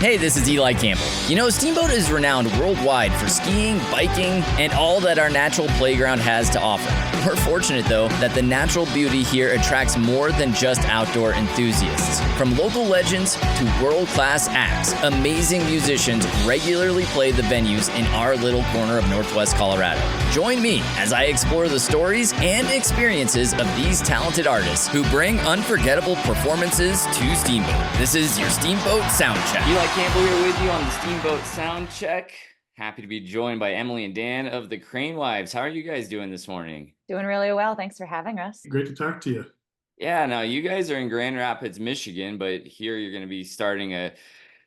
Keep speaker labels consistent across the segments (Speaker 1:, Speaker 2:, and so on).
Speaker 1: Hey, this is Eli Campbell. You know, Steamboat is renowned worldwide for skiing, biking, and all that our natural playground has to offer. We're fortunate, though, that the natural beauty here attracts more than just outdoor enthusiasts. From local legends to world-class acts, amazing musicians regularly play the venues in our little corner of Northwest Colorado. Join me as I explore the stories and experiences of these talented artists who bring unforgettable performances to Steamboat. This is your Steamboat Soundcheck. Eli Campbell here with you on the Steamboat Soundcheck. Happy to be joined by Emilee and Dan of the Crane Wives. How are you guys doing this morning?
Speaker 2: Doing really well. Thanks for having us.
Speaker 3: Great to talk to you.
Speaker 1: Yeah, now you guys are in Grand Rapids, Michigan, but here you're going to be starting a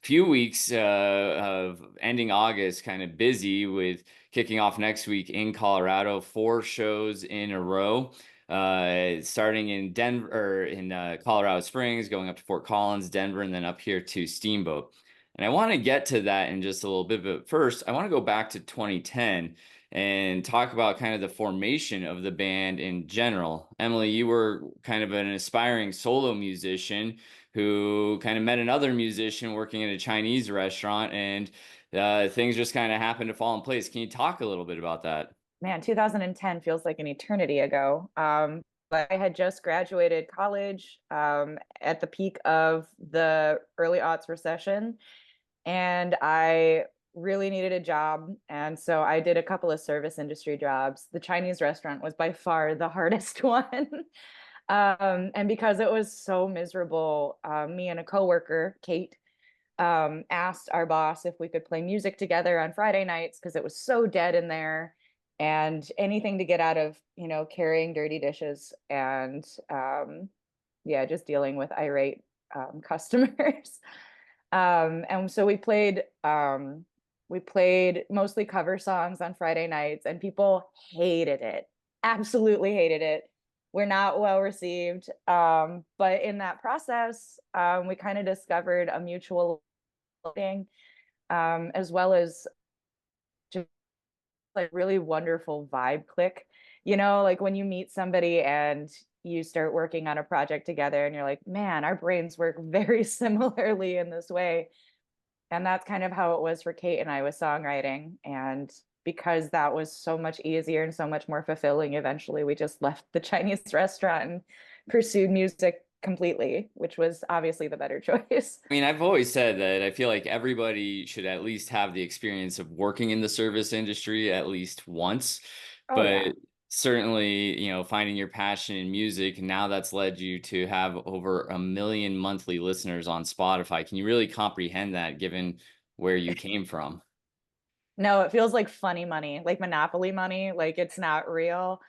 Speaker 1: few weeks of ending August kind of busy with kicking off next week in Colorado, 4 shows in a row. Starting in Denver, in Colorado Springs, going up to Fort Collins, Denver, and then up here to Steamboat. And I want to get to that in just a little bit, but first, I want to go back to 2010 and talk about kind of the formation of the band in general. Emilee, you were kind of an aspiring solo musician who kind of met another musician working in a Chinese restaurant, and things just kind of happened to fall in place. Can you talk a little bit about that?
Speaker 2: Man, 2010 feels like an eternity ago. But I had just graduated college at the peak of the early aughts recession, and I really needed a job. And so I did a couple of service industry jobs. The Chinese restaurant was by far the hardest one. And because it was so miserable, me and a coworker, Kate, asked our boss if we could play music together on Friday nights because it was so dead in there, and anything to get out of, carrying dirty dishes and just dealing with irate customers. And so we played mostly cover songs on Friday nights, and people hated it, absolutely hated it. We're not well received. But in that process, we kind of discovered a mutual thing, as well as just like really wonderful vibe click. Like when you meet somebody and you start working on a project together and you're like, man, our brains work very similarly in this way. And that's kind of how it was for Kate and I with songwriting. And because that was so much easier and so much more fulfilling, eventually we just left the Chinese restaurant and pursued music completely, which was obviously the better choice.
Speaker 1: I mean, I've always said that I feel like everybody should at least have the experience of working in the service industry at least once.
Speaker 2: Oh,
Speaker 1: But
Speaker 2: yeah.
Speaker 1: certainly, finding your passion in music, now that's led you to have over 1 million monthly listeners on Spotify. Can you really comprehend that given where you came from?
Speaker 2: No, it feels like funny money, like Monopoly money. Like it's not real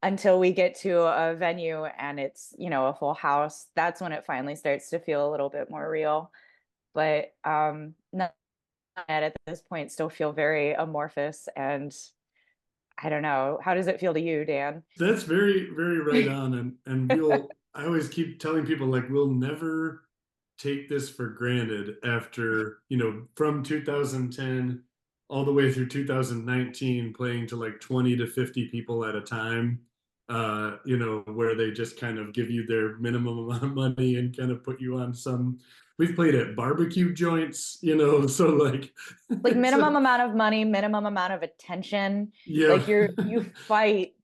Speaker 2: until we get to a venue and it's, a full house. That's when it finally starts to feel a little bit more real. But not at this point still feel very amorphous, and I don't know. How does it feel to you, Dan?
Speaker 3: That's very, very right on. And I always keep telling people, like, we'll never take this for granted after, from 2010 all the way through 2019, playing to like 20 to 50 people at a time, where they just kind of give you their minimum amount of money and kind of put you on we've played at barbecue joints, so like
Speaker 2: Minimum amount of money, minimum amount of attention.
Speaker 3: yeah.
Speaker 2: Like you fight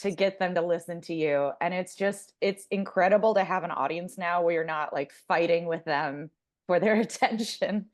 Speaker 2: to get them to listen to you. And it's incredible to have an audience now where you're not like fighting with them for their attention.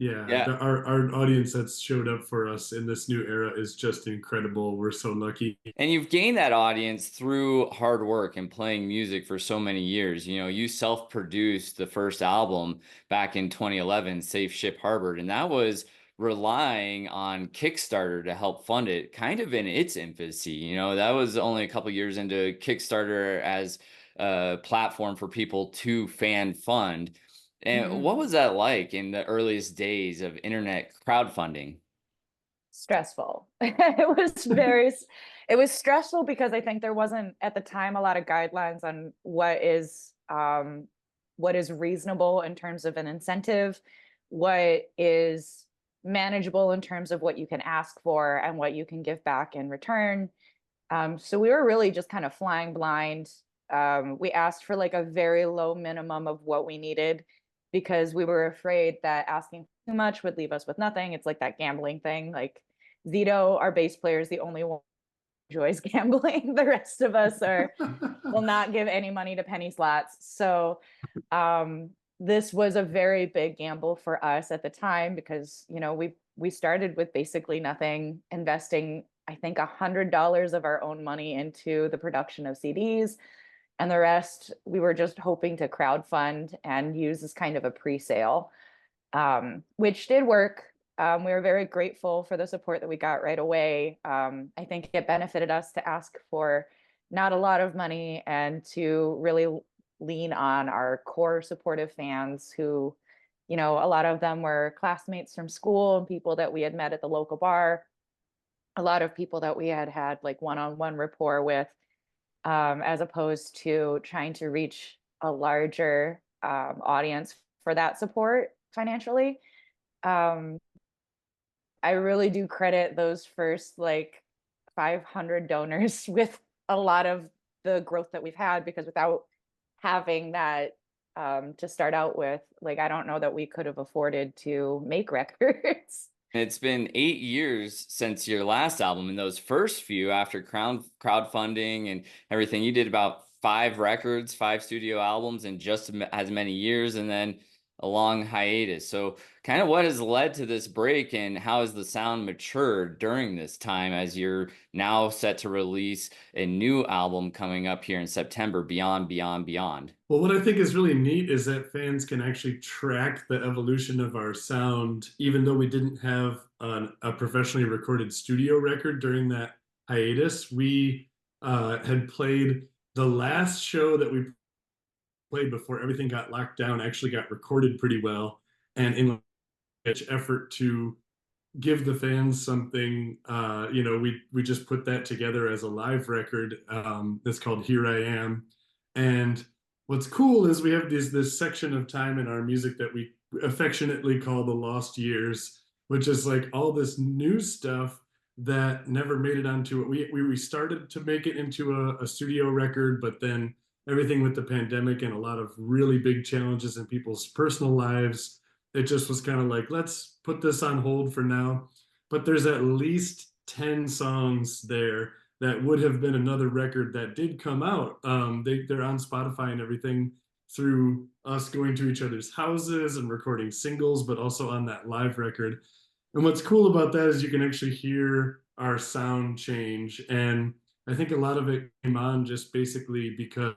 Speaker 3: Yeah. Our audience that's showed up for us in this new era is just incredible. We're so lucky.
Speaker 1: And you've gained that audience through hard work and playing music for so many years. You self-produced the first album back in 2011, Safe Ship Harbored, and that was relying on Kickstarter to help fund it, kind of in its infancy. That was only a couple years into Kickstarter as a platform for people to fan fund. And what was that like in the earliest days of internet crowdfunding?
Speaker 2: Stressful. It was stressful because I think there wasn't at the time a lot of guidelines on what is reasonable in terms of an incentive, what is manageable in terms of what you can ask for and what you can give back in return. So we were really just kind of flying blind. We asked for like a very low minimum of what we needed, because we were afraid that asking too much would leave us with nothing. It's like that gambling thing. Like Zito, our bass player, is the only one who enjoys gambling. The rest of us are will not give any money to penny slots. So this was a very big gamble for us at the time because we started with basically nothing, investing I think $100 of our own money into the production of CDs, and the rest we were just hoping to crowdfund and use as kind of a pre-sale, which did work. We were very grateful for the support that we got right away. I think it benefited us to ask for not a lot of money and to really lean on our core supportive fans who, a lot of them were classmates from school and people that we had met at the local bar, a lot of people that we had had like one-on-one rapport with, as opposed to trying to reach a larger audience for that support financially. Um, I really do credit those first like 500 donors with a lot of the growth that we've had, because without having that to start out with, like, I don't know that we could have afforded to make records.
Speaker 1: It's been 8 years since your last album, and those first few after crowdfunding and everything, you did about 5 records, 5 studio albums in just as many years, and then a long hiatus. So kind of what has led to this break, and how has the sound matured during this time as you're now set to release a new album coming up here in September, Beyond, Beyond, Beyond?
Speaker 3: Well, what I think is really neat is that fans can actually track the evolution of our sound, even though we didn't have a professionally recorded studio record during that hiatus. We had played the last show that we played before everything got locked down, actually got recorded pretty well. And in effort to give the fans something, we just put that together as a live record that's called Here I Am. And what's cool is we have this section of time in our music that we affectionately call the lost years, which is like all this new stuff that never made it onto it. We started to make it into a studio record, but then everything with the pandemic and a lot of really big challenges in people's personal lives, it just was kind of like, let's put this on hold for now. But there's at least 10 songs there that would have been another record that did come out. They're on Spotify and everything through us going to each other's houses and recording singles, but also on that live record. And what's cool about that is you can actually hear our sound change. And I think a lot of it came on just basically because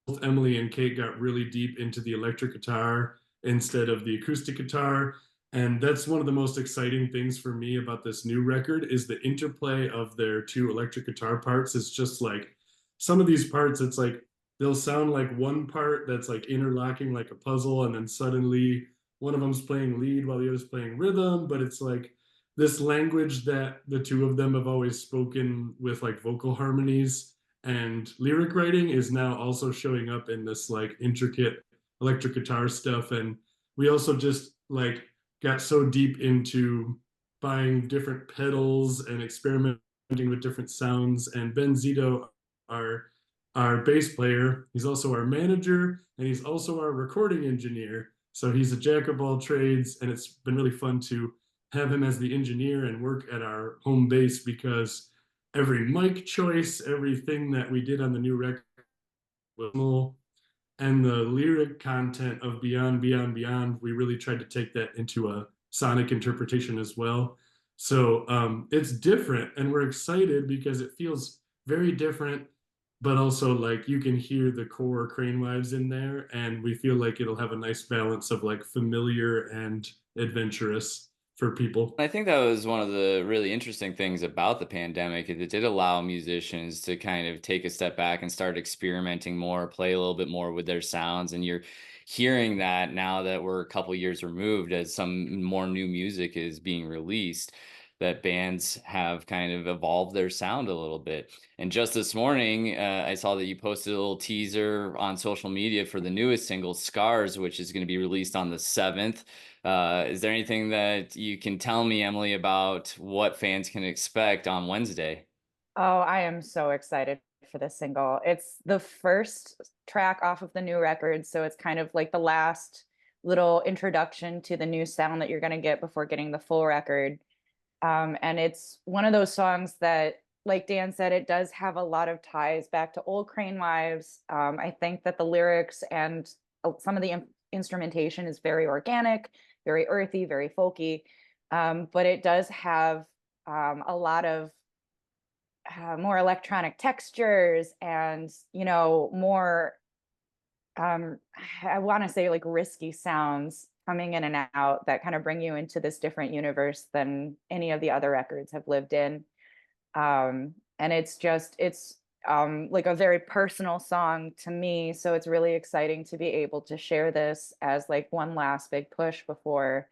Speaker 3: both Emilee and Kate got really deep into the electric guitar instead of the acoustic guitar. And that's one of the most exciting things for me about this new record is the interplay of their two electric guitar parts. It's just like some of these parts, it's like they'll sound like one part that's like interlocking like a puzzle, and then suddenly one of them's playing lead while the other's playing rhythm. But it's like this language that the two of them have always spoken with, like vocal harmonies and lyric writing, is now also showing up in this like intricate electric guitar stuff. And we also just like got so deep into buying different pedals and experimenting with different sounds. And Ben Zito, our bass player, he's also our manager and he's also our recording engineer. So he's a jack of all trades, and it's been really fun to have him as the engineer and work at our home base, because every mic choice, everything that we did on the new record was, and the lyric content of Beyond, Beyond, Beyond, we really tried to take that into a sonic interpretation as well. So it's different, and we're excited because it feels very different, but also like you can hear the core Crane Wives in there, and we feel like it'll have a nice balance of like familiar and adventurous for people.
Speaker 1: I think that was one of the really interesting things about the pandemic, is it did allow musicians to kind of take a step back and start experimenting more, play a little bit more with their sounds. And you're hearing that now that we're a couple years removed, as some more new music is being released, that bands have kind of evolved their sound a little bit. And just this morning, I saw that you posted a little teaser on social media for the newest single, Scars, which is going to be released on the 7th. Is there anything that you can tell me, Emilee, about what fans can expect on Wednesday?
Speaker 2: Oh, I am so excited for this single. It's the first track off of the new record, so it's kind of like the last little introduction to the new sound that you're going to get before getting the full record. And it's one of those songs that, like Dan said, it does have a lot of ties back to old Crane Wives. I think that the lyrics and some of the instrumentation is very organic, very earthy, very folky. But it does have a lot of more electronic textures and, more, I want to say like risky sounds coming in and out that kind of bring you into this different universe than any of the other records have lived in. And it's like a very personal song to me. So it's really exciting to be able to share this as like one last big push before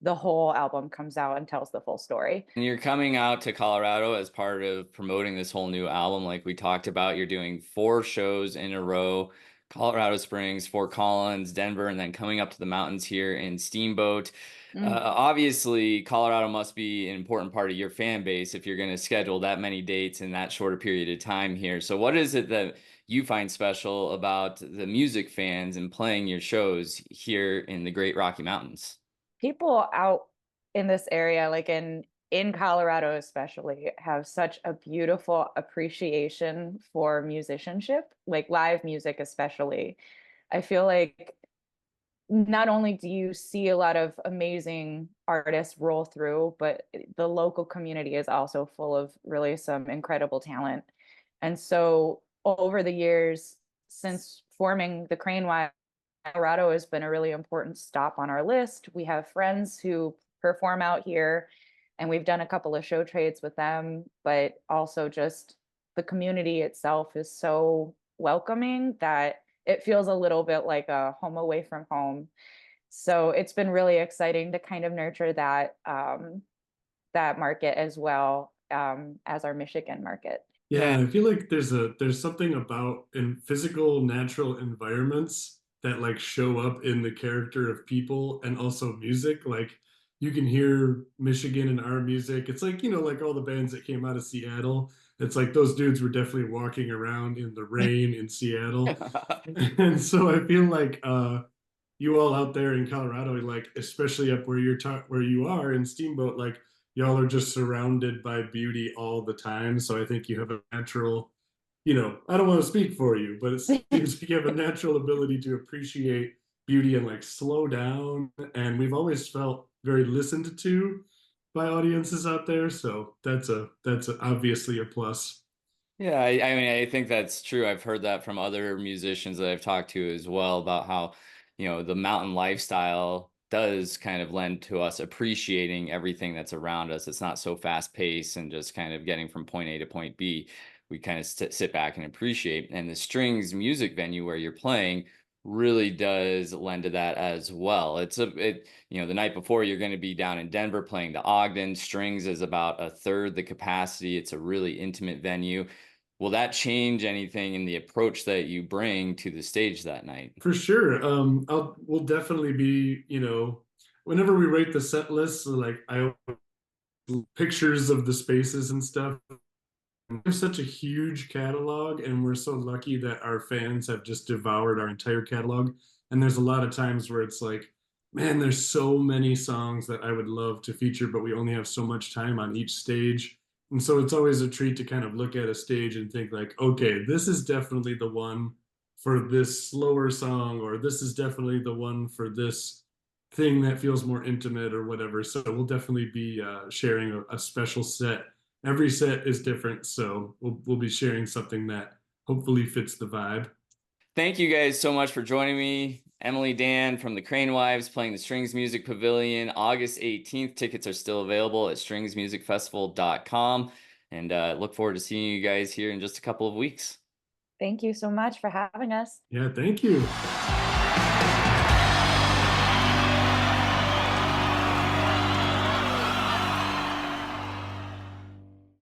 Speaker 2: the whole album comes out and tells the full story.
Speaker 1: And you're coming out to Colorado as part of promoting this whole new album, like we talked about. You're doing 4 shows in a row: Colorado Springs, Fort Collins, Denver, and then coming up to the mountains here in Steamboat. Obviously, Colorado must be an important part of your fan base if you're going to schedule that many dates in that short a period of time here. So, what is it that you find special about the music fans and playing your shows here in the Great Rocky Mountains?
Speaker 2: People out in this area, like in Colorado especially, have such a beautiful appreciation for musicianship, like live music especially. I feel like not only do you see a lot of amazing artists roll through, but the local community is also full of really some incredible talent. And so over the years, since forming the Crane Wives, Colorado has been a really important stop on our list. We have friends who perform out here, and we've done a couple of show trades with them, but also just the community itself is so welcoming that it feels a little bit like a home away from home. So it's been really exciting to kind of nurture that that market as well, as our Michigan market.
Speaker 3: Yeah, I feel like there's something about in physical natural environments that like show up in the character of people and also music. Like you can hear Michigan in our music. It's like, like all the bands that came out of Seattle. It's like those dudes were definitely walking around in the rain in Seattle. And so I feel like you all out there in Colorado, like especially up where where you are in Steamboat, like y'all are just surrounded by beauty all the time. So I think you have a natural, I don't want to speak for you, but it seems like you have a natural ability to appreciate beauty and like slow down. And we've always felt very listened to by audiences out there. So that's obviously a plus.
Speaker 1: Yeah, I mean, I think that's true. I've heard that from other musicians that I've talked to as well about how, the mountain lifestyle does kind of lend to us appreciating everything that's around us. It's not so fast paced and just kind of getting from point A to point B. We kind of sit back and appreciate. And the Strings music venue where you're playing really does lend to that as well. The night before you're going to be down in Denver playing the Ogden. Strings is about a third the capacity. It's a really intimate venue. Will that change anything in the approach that you bring to the stage that night?
Speaker 3: For sure. We'll definitely be, whenever we write the set list, so like I pictures of the spaces and stuff. We have such a huge catalog, and we're so lucky that our fans have just devoured our entire catalog. And there's a lot of times where it's like, man, there's so many songs that I would love to feature, but we only have so much time on each stage. And so it's always a treat to kind of look at a stage and think like, okay, this is definitely the one for this slower song, or this is definitely the one for this thing that feels more intimate or whatever. So we'll definitely be sharing a special set. Every set is different, so we'll be sharing something that hopefully fits the vibe.
Speaker 1: Thank you guys so much for joining me. Emilee, Dan from the Crane Wives playing the Strings Music Pavilion August 18th. Tickets are still available at stringsmusicfestival.com. And look forward to seeing you guys here in just a couple of weeks.
Speaker 2: Thank you so much for having us.
Speaker 3: Yeah, thank you.